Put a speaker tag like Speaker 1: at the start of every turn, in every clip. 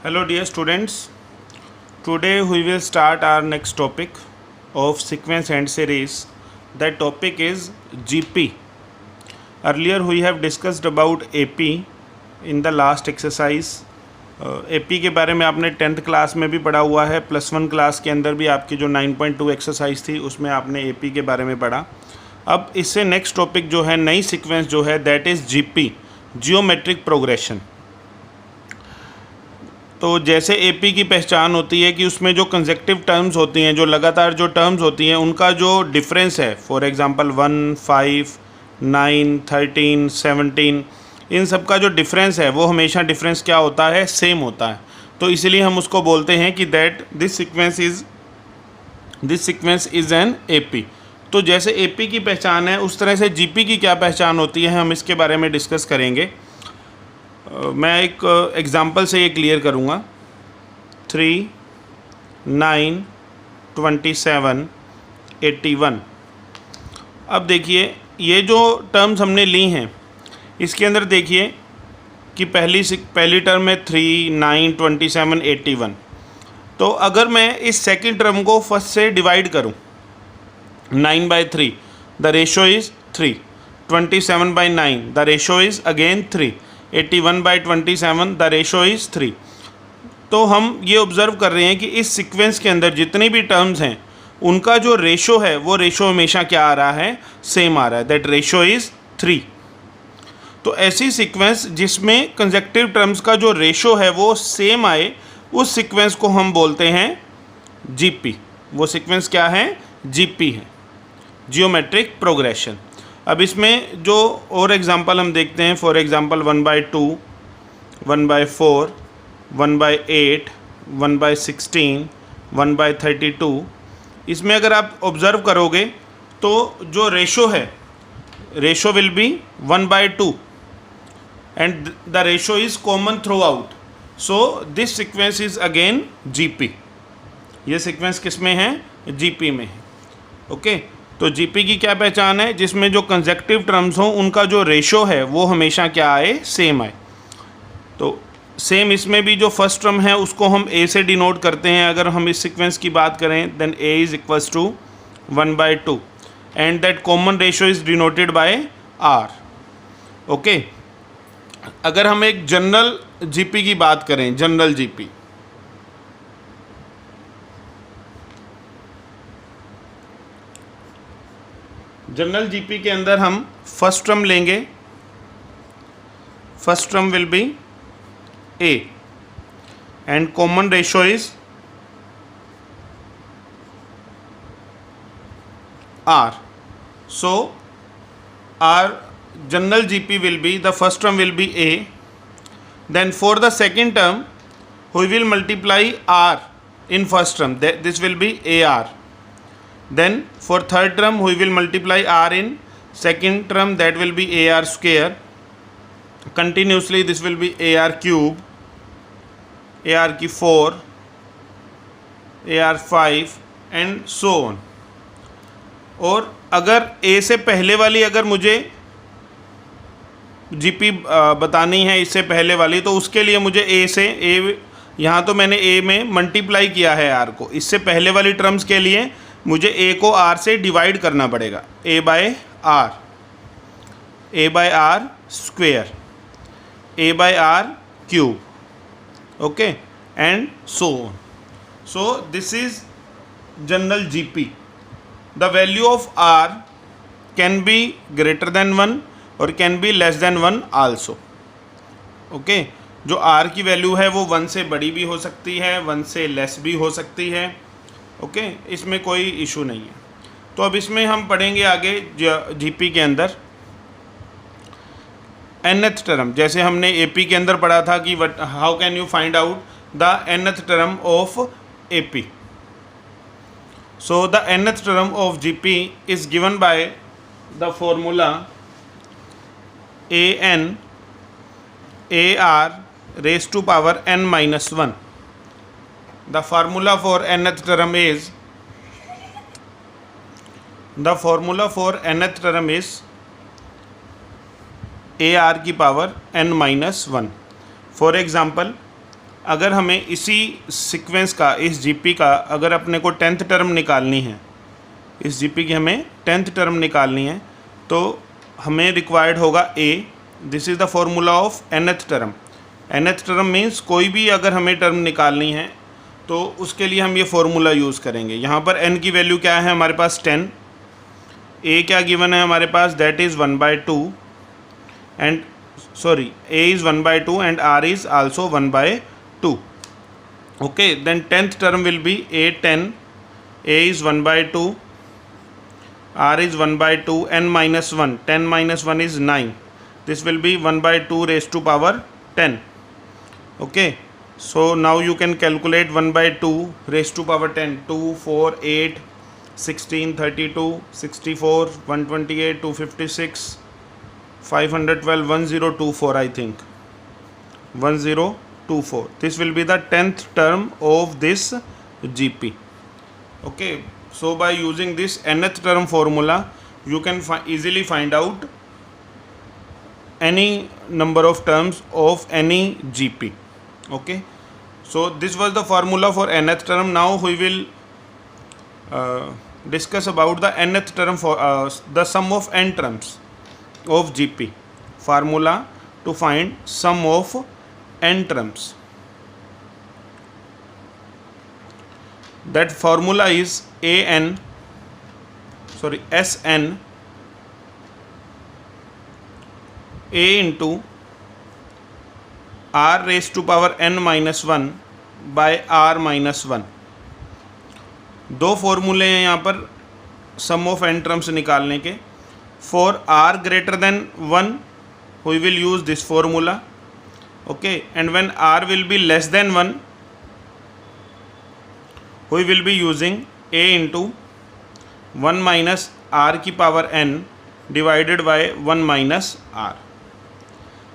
Speaker 1: Hello dear students, today we will start our next topic of sequence and series. That topic is GP. Earlier we have discussed about AP in the last exercise. AP के बारे में आपने 10th class में भी पढ़ा हुआ है, +1 class के अंदर भी आपकी जो 9.2 एक्सरसाइज थी उसमें आपने AP के बारे में पढ़ा। अब इससे नेक्स्ट टॉपिक जो है, नई सीक्वेंस जो है, that is GP, geometric progression. तो जैसे AP की पहचान होती है कि उसमें जो कंसेक्टिव टर्म्स होती हैं, जो लगातार जो टर्म्स होती हैं, उनका जो डिफरेंस है, फॉर एग्जांपल 1, 5, 9, 13, 17, इन सब का जो डिफरेंस है वो हमेशा डिफरेंस क्या होता है, सेम होता है। तो इसीलिए हम उसको बोलते हैं कि that this sequence is an AP। तो जैसे AP की पहचान है, उस तरह से GP की क्या पहचान होती है, हम इसके बारे में डिस्कस करेंगे। मैं एक एग्ज़ाम्पल से ये क्लियर करूँगा। 3, 9, 27, 81। अब देखिए, ये जो टर्म्स हमने ली हैं, इसके अंदर देखिए कि पहली टर्म है 3, 9, 27, 81। तो अगर मैं इस सेकंड टर्म को फर्स्ट से डिवाइड करूं, 9/3, the ratio is 3। 27/9, the ratio is again 3। 81/27, the ratio is 3। तो हम ये ऑब्ज़र्व कर रहे हैं कि इस सीक्वेंस के अंदर जितनी भी टर्म्स हैं, उनका जो रेशो है वो रेशो हमेशा क्या आ रहा है, सेम आ रहा है। That ratio is 3। तो ऐसी सीक्वेंस जिसमें कंसेक्टिव टर्म्स का जो रेशो है वो सेम आए, उस सीक्वेंस को हम बोलते हैं GP। वो सीक्वेंस क्या है, GP है, जियोमेट्रिक प्रोग्रेशन। अब इसमें जो और एग्जांपल हम देखते हैं, फॉर एग्जांपल 1/2, 1/4, 1/8, 1/16, 1/32। इसमें अगर आप ऑब्ज़र्व करोगे तो जो रेशो है, ratio will be 1/2 and the ratio is common through out. So this sequence is again GP। ये सीक्वेंस किस में है, GP में है। ओके, तो GP की क्या पहचान है, जिसमें जो कंसेक्टिव टर्म्स हों उनका जो रेशो है वो हमेशा क्या आए, सेम आए। तो सेम इसमें भी जो फर्स्ट टर्म है उसको हम A से डिनोट करते हैं। अगर हम इस सीक्वेंस की बात करें, then A is equals to 1/2 and that common ratio is denoted by R। Okay, अगर हम एक जनरल GP की बात करें, जनरल GP, जनरल GP के अंदर हम फर्स्ट टर्म लेंगे। First term will B A and common ratio is R। So our general GP will be, the first term will be A, then for the second term we will multiply R in first term, this will be AR. Then for third term we will multiply R in second term, that will be AR square. Continuously this will be AR cube, AR की 4, AR 5 and so on. और अगर A से पहले वाली अगर मुझे GP बतानी है, इससे पहले वाली, तो उसके लिए मुझे A से यहाँ तो मैंने A में मल्टीप्लाई किया है R को। इससे पहले वाली टर्म्स के लिए मुझे A को R से डिवाइड करना पड़ेगा, A/R, A/R square, A/R cube. Okay, and so on. So this is general GP। The value of R can be greater than 1 और can be less than 1 also. Okay, जो R की value है वो 1 से बड़ी भी हो सकती है, 1 से लेस भी हो सकती है। ओके, इसमें कोई इशू नहीं है। तो अब इसमें हम पढ़ेंगे आगे GP के अंदर nth टर्म। जैसे हमने AP के अंदर पढ़ा था कि how can you find out the nth term of AP। So the nth term of GP is given by the formula AN AR raised to power n-1। The formula for nth term is, AR की power n-1। For example अगर हमें इसी sequence का, इस GP का अगर अपने को 10th टर्म निकालनी है, इस जीपी की हमें 10th टर्म निकालनी है, तो हमें रिक्वायर्ड होगा a, this is the formula of nth term. nth term means कोई भी अगर हमें टर्म निकालनी है तो उसके लिए हम ये फॉर्मूला यूज़ करेंगे। यहाँ पर n की वैल्यू क्या है हमारे पास 10, a क्या गिवन है हमारे पास, that is 1/2 and sorry, a is 1/2 and r is also 1/2. Okay, then 10th term will be a10, a is 1/2, r is 1/2, n minus 1, 10 minus 1 is 9. This will be 1/2 raised to power 10. Okay, so now you can calculate 1/2 raised to power 10, 2, 4, 8, 16, 32, 64, 128, 256, 512, 1024, I think 1024. This will be the 10th term of this GP. Okay, so by using this nth term formula you can easily find out any number of terms of any GP. Okay, so this was the formula for nth term. Now we will discuss about the nth term for the sum of n terms of GP. Formula to find sum of n terms. That formula is Sn a into r raised to power n minus 1 by r minus 1. दो फॉर्मूले हैं यहाँ पर सम of n terms निकालने के। For r greater than 1 we will use this formula. Okay, and when r will be less than 1 we will be using a into 1 minus r की power n divided by 1 minus r.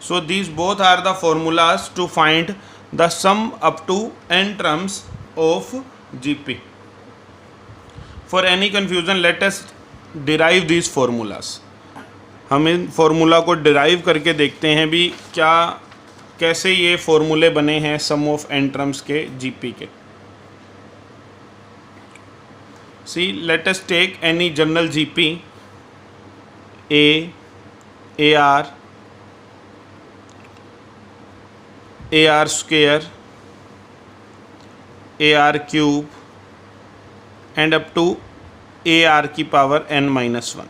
Speaker 1: So these both are the formulas to find the sum up to n terms of GP. For any confusion let us derive these formulas. हम इन formula को derive करके देखते हैं भी क्या, कैसे ये फार्मूले बने हैं सम ऑफ एन टर्म्स के जीपी के। See let us take any general GP a r square, a r cube and up to a r की पावर n माइनस 1,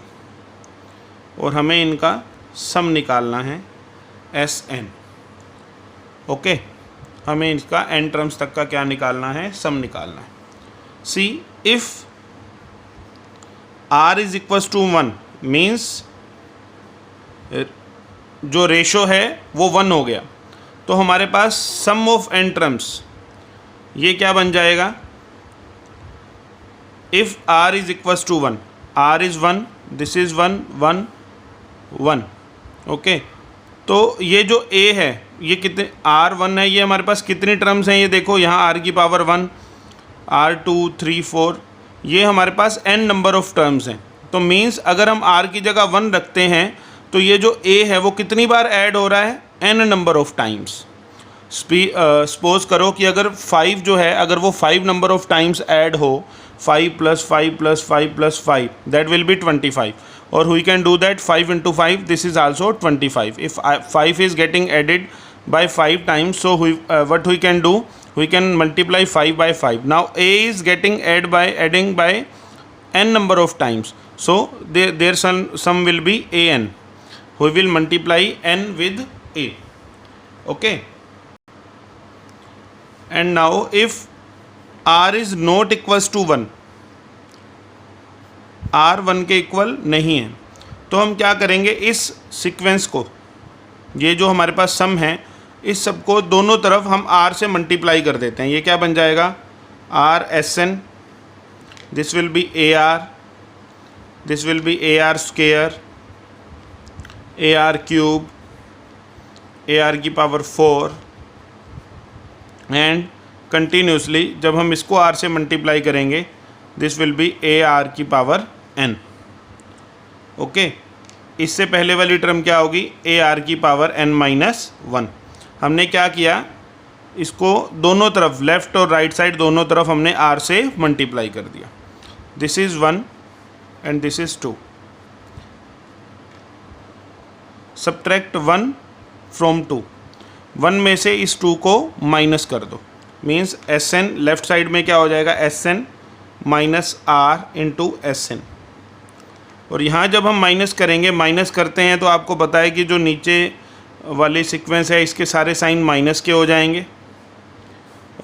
Speaker 1: और हमें इनका सम निकालना है Sn। ओके, हमें इसका n टर्म्स तक का क्या निकालना है, सम निकालना है। See if r is equals to 1 means जो रेशो है वो 1 हो गया, तो हमारे पास सम ऑफ n टर्म्स ये क्या बन जाएगा, if r is equals to 1, r is 1, this is 1, 1, 1. Okay, तो ये जो a है ये कितने, r1 है, ये हमारे पास कितनी टर्म्स हैं, ये देखो यहाँ r की पावर 1, r2, 3, 4, ये हमारे पास n नंबर ऑफ टर्म्स हैं। तो मीन्स अगर हम r की जगह 1 रखते हैं तो ये जो a है वो कितनी बार ऐड हो रहा है, n number of times. Suppose करो कि अगर 5 जो है, अगर वो 5 नंबर ऑफ टाइम्स ऐड हो, 5 + 5 + 5 + 5, that will be 25, or we can do that 5 into 5, this is also 25. If 5 is getting added by 5 times, so what we can do, we can multiply 5 by 5. Now a is getting adding by n number of times, so their sum will be an. We will multiply n with a. Okay, and now if r is not equals to 1, r 1 के equal नहीं है, तो हम क्या करेंगे, इस sequence को, ये जो हमारे पास सम है, इस सब को दोनों तरफ हम r से मल्टीप्लाई कर देते हैं। ये क्या बन जाएगा, r Sn, this will be a are, this will be a r square, a r cube, A r की पावर 4, एंड कंटिन्यूसली जब हम इसको r से मल्टीप्लाई करेंगे this will be a r की पावर n। ओके, इससे पहले वाली टर्म क्या होगी, ए आर की पावर n माइनस 1। हमने क्या किया, इसको दोनों तरफ, लेफ़्ट और राइट साइड दोनों तरफ हमने आर से मल्टीप्लाई कर दिया. This is 1 and this is 2. Subtract 1 from 2. 1 में से इस 2 को माइनस कर दो. Means S N left side में क्या हो जाएगा, S N minus R into S N. और यहाँ जब हम माइनस करेंगे, माइनस करते हैं तो आपको पता है कि जो नीचे वाले सीक्वेंस है इसके सारे साइन माइनस के हो जाएंगे.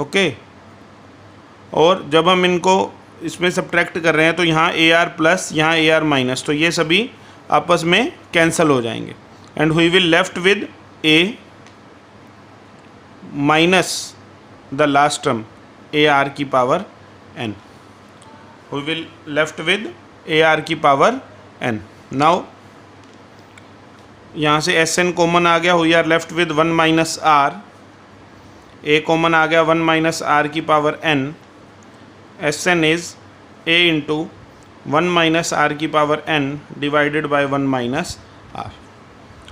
Speaker 1: ओके. और जब हम इनको इसमें सब्ट्रैक्ट कर रहे हैं तो यहाँ ए आर प्लस, यहाँ ए आर माइनस, तो ये सभी आपस में कैंसिल हो जाएंगे. And we will left with a minus the last term a r की power n. We will left with a r की पावर एन. नाउ यहाँ से एस एन कॉमन आ गया, we are left with 1 minus r. A common आ गया, 1 minus r की power n. S n is a into 1 minus r की power n divided by 1 minus r.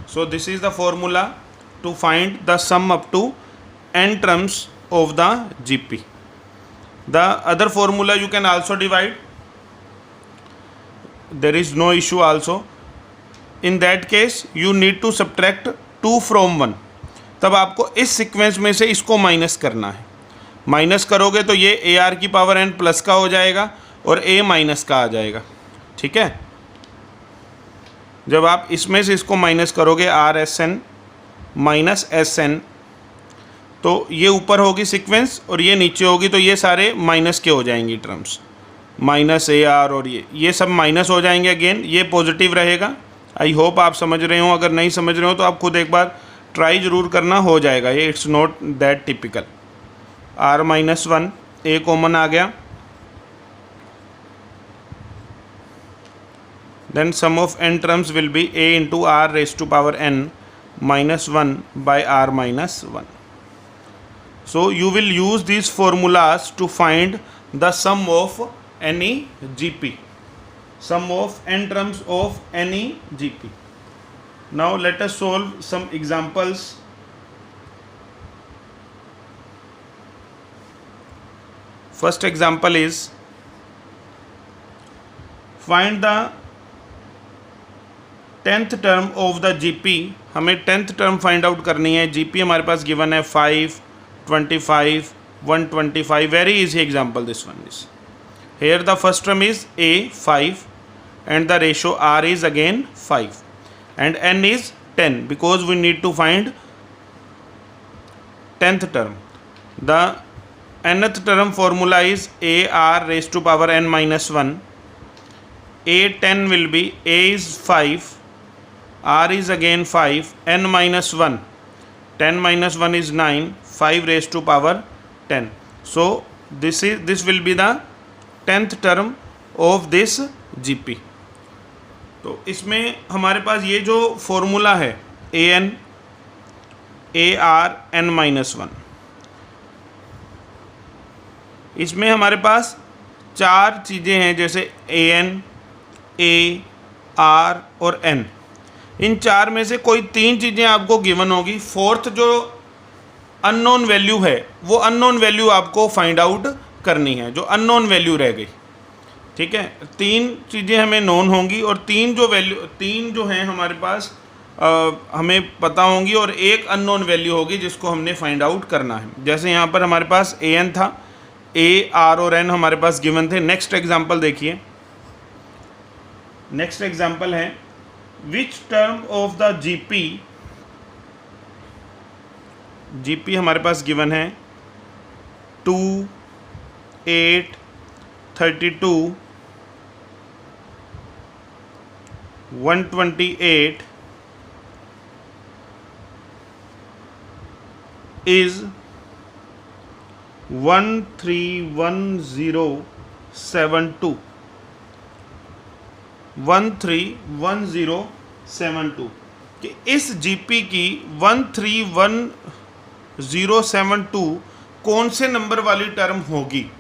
Speaker 1: So this is the formula to find the sum up to n terms of the GP. The other formula you can also divide. There is no issue also. In that case you need to subtract 2 from 1. तब आपको इस sequence में से इसको minus करना है. Minus करोगे तो ये ए आर की पावर n प्लस का हो जाएगा और a माइनस का आ जाएगा. ठीक है. जब आप इसमें से इसको माइनस करोगे R S N minus S N, तो ये ऊपर होगी सीक्वेंस और ये नीचे होगी, तो ये सारे माइनस के हो जाएंगी टर्म्स. माइनस ए आर और ये सब माइनस हो जाएंगे. अगेन ये पॉजिटिव रहेगा. आई होप आप समझ रहे हो. अगर नहीं समझ रहे हो तो आप खुद एक बार ट्राई ज़रूर करना, हो जाएगा ये. It's not that typical. R minus 1, a common आ गया. Then sum of n terms will be a into r raised to power n minus 1 by r minus 1. So you will use these formulas to find the sum of any GP. Sum of n terms of any GP. Now let us solve some examples. First example is find the 10th term of the GP. हमें 10th term find out करनी है. GP हमारे पास given है 5, 25, 125. Very easy example this one is. Here the first term is a 5 and the ratio r is again 5 and n is 10 because we need to find 10th term. The nth term formula is a r raise to power n minus 1. a 10 will be a is 5, r is again 5, n minus 1, 10 minus 1 is 9, 5 raised to power 10. So this will be the 10th term of this GP. तो इसमें हमारे पास ये जो formula है a n a r n minus 1, इसमें हमारे पास 4 चीज़ें हैं जैसे a n a r और n. इन 4 में से कोई 3 चीज़ें आपको गिवन होगी. फोर्थ जो अननोन वैल्यू है वो अननोन वैल्यू आपको फाइंड आउट करनी है, जो अननोन वैल्यू रह गई. ठीक है. 3 चीज़ें हमें नोन होंगी और 3 जो हैं हमारे पास हमें पता होंगी और एक अननोन वैल्यू होगी जिसको हमने फाइंड आउट करना है. जैसे यहाँ पर हमारे पास ए एन था, ए आर और एन हमारे पास गिवन थे. नेक्स्ट एग्जाम्पल देखिए. नेक्स्ट एग्जाम्पल है which term of the GP हमारे पास गिवन है 2, 8, 32, 128 is 131072. 131072 कि इस जीपी की 131072 कौन से नंबर वाली टर्म होगी.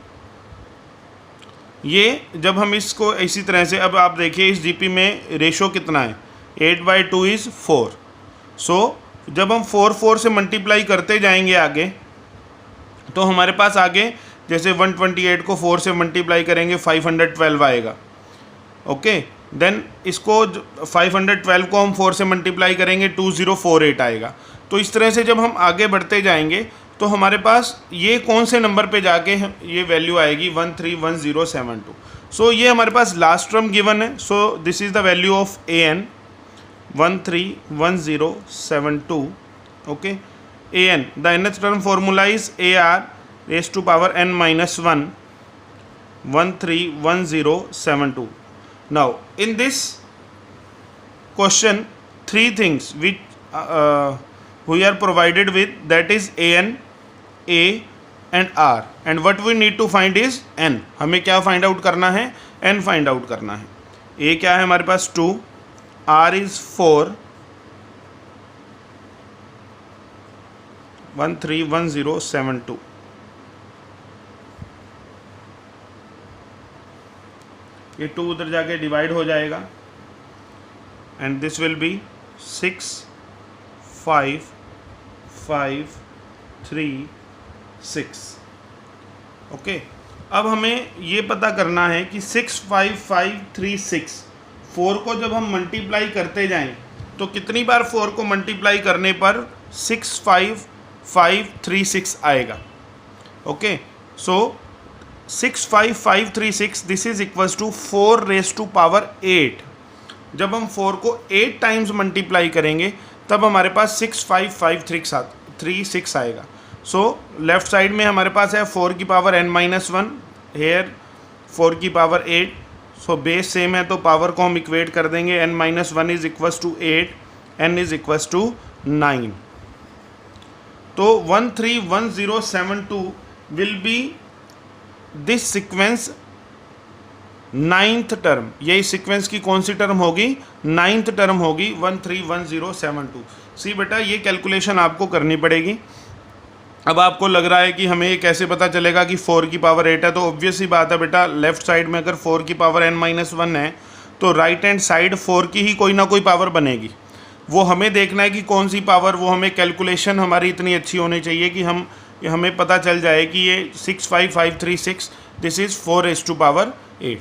Speaker 1: ये जब हम इसको इसी तरह से, अब आप देखिए इस जीपी में रेशो कितना है, 8/2 इज़ 4. सो जब हम 4 से मल्टीप्लाई करते जाएंगे आगे तो हमारे पास आगे जैसे 128 को 4 से मल्टीप्लाई करेंगे 512 आएगा। ओके, देन इसको 512 को हम 4 से मल्टीप्लाई करेंगे 2048 आएगा। तो इस तरह से जब हम आगे बढ़ते जाएंगे तो हमारे पास ये कौन से नंबर पे जाके ये वैल्यू आएगी 131072। सो ये हमारे पास लास्ट टर्म गिवन है। So this is the value of an 131072। Okay, an the nth term formula is ar raised to power n minus 1 131072. Now in this question three things which we are provided with, that is an, a and r, and what we need to find is n। हमें क्या find out करना है? n find out करना है। a क्या है हमारे पास 2, r is 4, 131072। ये 2 उधर जाके डिवाइड हो जाएगा and this will B 6 5 5 3 6। Okay, अब हमें ये पता करना है कि 6 5 5 3 6 4 को जब हम मल्टीप्लाई करते जाएं तो कितनी बार 4 को मल्टीप्लाई करने पर 6 5 5 3 6 आएगा। Okay, so 6 5 5 3 6 this is equals to 4 raise to power 8। जब हम 4 को 8 टाइम्स मल्टीप्लाई करेंगे तब हमारे पास 6 5 5 3 6 आएगा। सो लेफ्ट साइड में हमारे पास है 4 की पावर n माइनस 1, हेयर 4 की पावर 8। सो बेस सेम है तो पावर को हम इक्वेट कर देंगे, n minus 1 is equals to 8, n is equals to 9। तो 131072 will be this sequence 9th term. ये इस सीक्वेंस की कौन सी टर्म होगी? 9th टर्म होगी 131072। सी बेटा, ये कैलकुलेशन आपको करनी पड़ेगी। अब आपको लग रहा है कि हमें ये कैसे पता चलेगा कि 4 की पावर 8 है? तो ऑब्वियस ही बात है बेटा, लेफ्ट साइड में अगर 4 की पावर n माइनस 1 है तो राइट हैंड साइड 4 की ही कोई ना कोई पावर बनेगी। वो हमें देखना है कि कौन सी पावर, वो हमें कैलकुलेशन हमारी इतनी अच्छी होनी चाहिए कि हमें पता चल जाए कि ये 6 5 5 3 6 this is 4 raise to power 8।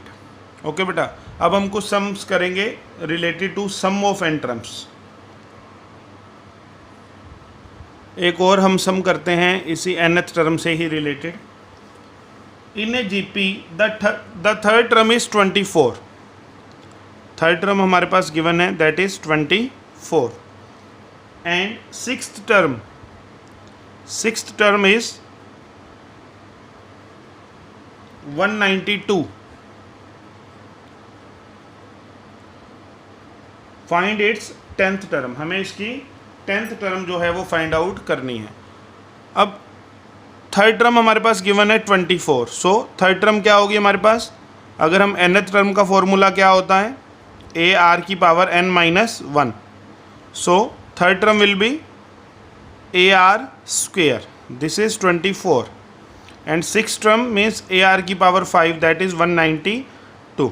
Speaker 1: Okay बेटा, अब हम कुछ सम्स करेंगे related to sum of n terms. एक और हम सम करते हैं इसी nth टर्म से ही related. In a GP the third term is 24। Third term हमारे पास गिवन है, that is 24 and sixth term is 192। Find its 10th term. हमें इसकी 10th टर्म जो है वो फाइंड आउट करनी है। अब थर्ड टर्म हमारे पास गिवन है 24। सो थर्ड टर्म क्या होगी हमारे पास? अगर हम nth टर्म का फॉर्मूला क्या होता है? ए आर की power n minus 1। So third term will be a r square, this is 24 and six term means a r की power 5, that is 192।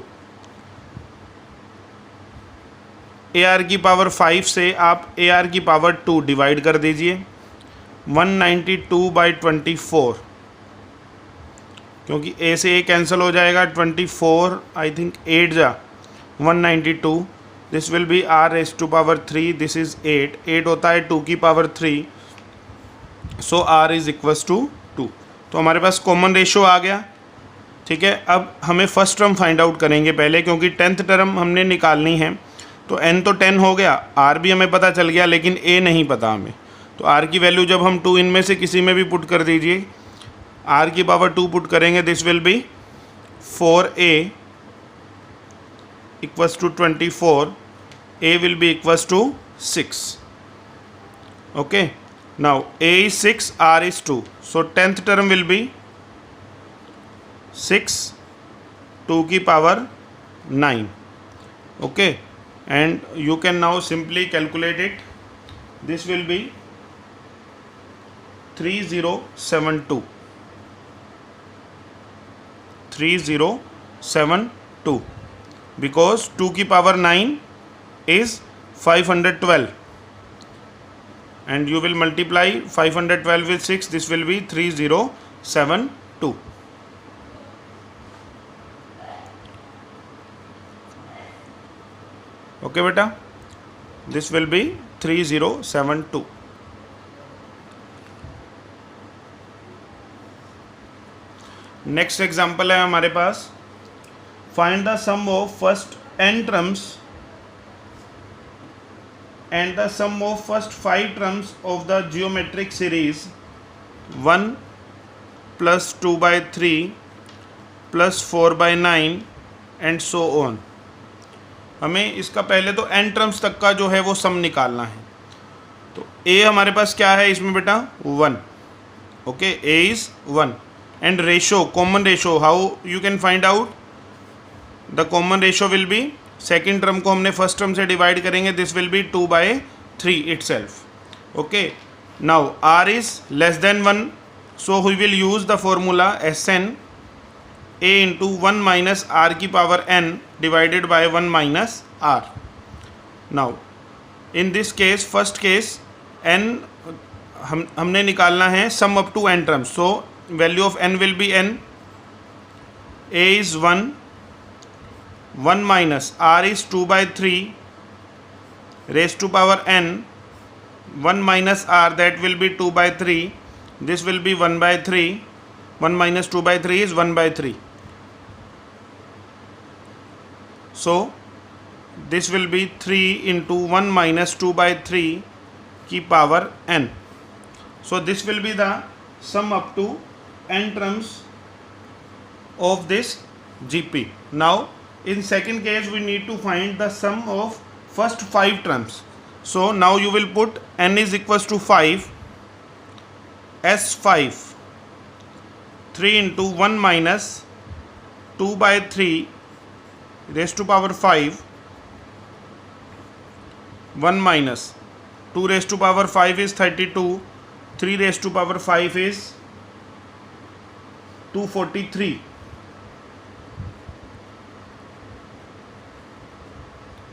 Speaker 1: A r की पावर 5 से आप ए आर की पावर 2 डिवाइड कर दीजिए। 192/24, क्योंकि ए से ए कैंसिल हो जाएगा। 24 आई थिंक 8 जा 192, this will be r raise to power 3, this is 8 होता है 2 की power 3। So r is equals to 2। तो हमारे पास कॉमन रेशो आ गया। ठीक है, अब हमें फर्स्ट टर्म फाइंड आउट करेंगे पहले, क्योंकि 10th टर्म हमने निकालनी है। तो n तो 10 हो गया, r भी हमें पता चल गया, लेकिन a नहीं पता हमें। तो r की वैल्यू जब हम 2 इनमें से किसी में भी पुट कर दीजिए, r की पावर 2 पुट करेंगे, this will be 4a equals to 24, a will be equals to 6। Okay, now a is 6, r is 2, so 10th term will be 6 2 की power 9। okay, and you can now simply calculate it. This will be 3072 because 2 की power 9 is 512 and you will multiply 512 with 6, this will be 3072। 3072. Okay बेटा, this will be 3072. Next example है हमारे पास, find the sum of first n terms and the sum of first 5 terms of the geometric series 1 plus 2 by 3 plus 4 by 9 and so on. हमें इसका पहले तो n terms तक का जो है वो सम निकालना है. तो a हमारे पास क्या है इसमें बेटा, 1. Okay, a is 1 and ratio, common ratio, how you can find out? The common ratio will be, second term को हमने फर्स्ट टर्म से डिवाइड करेंगे, this will be 2/3 itself. Okay, now r is less than 1, so we will use the formula Sn a into 1 minus r की power n divided by 1 minus r. Now in this case, first case n हमने निकालना है sum up to n terms, so value of n will be n. a is 1 minus r is 2/3 raised to power n. 1 minus r, that will be 2/3. This will be 1/3. 1 minus 2/3 is 1/3. So this will be 3 into 1 minus 2/3 की power n. So this will be the sum up to n terms of this GP. Now in second case we need to find the sum of first 5 terms. So now you will put n is equals to 5, S5, 3 into 1 minus 2/3 raised to power 5, 1 minus 2 raised to power 5 is 32, 3 raised to power 5 is 243.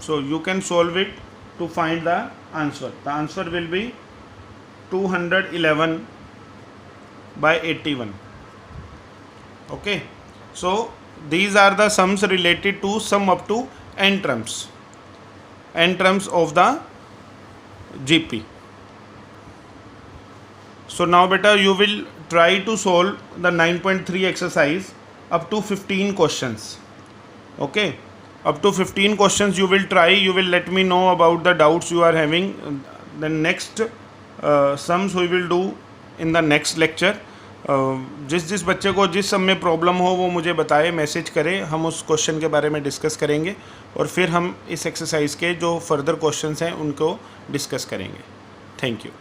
Speaker 1: So you can solve it to find the answer. The answer will be 211/81. Okay. So these are the sums related to sum up to n terms of the GP. So now beta, you will try to solve the 9.3 exercise up to 15 questions. Okay. Up to 15 questions you will try. You will let me know about the doubts you are having. The next sums we will do in the next lecture. जिस बच्चे को जिस सम में problem हो वो मुझे बताए, message करे, हम उस क्वेश्चन के बारे में डिस्कस करेंगे और फिर हम इस एक्सरसाइज के जो फर्दर क्वेश्चंस हैं उनको डिस्कस करेंगे. Thank you.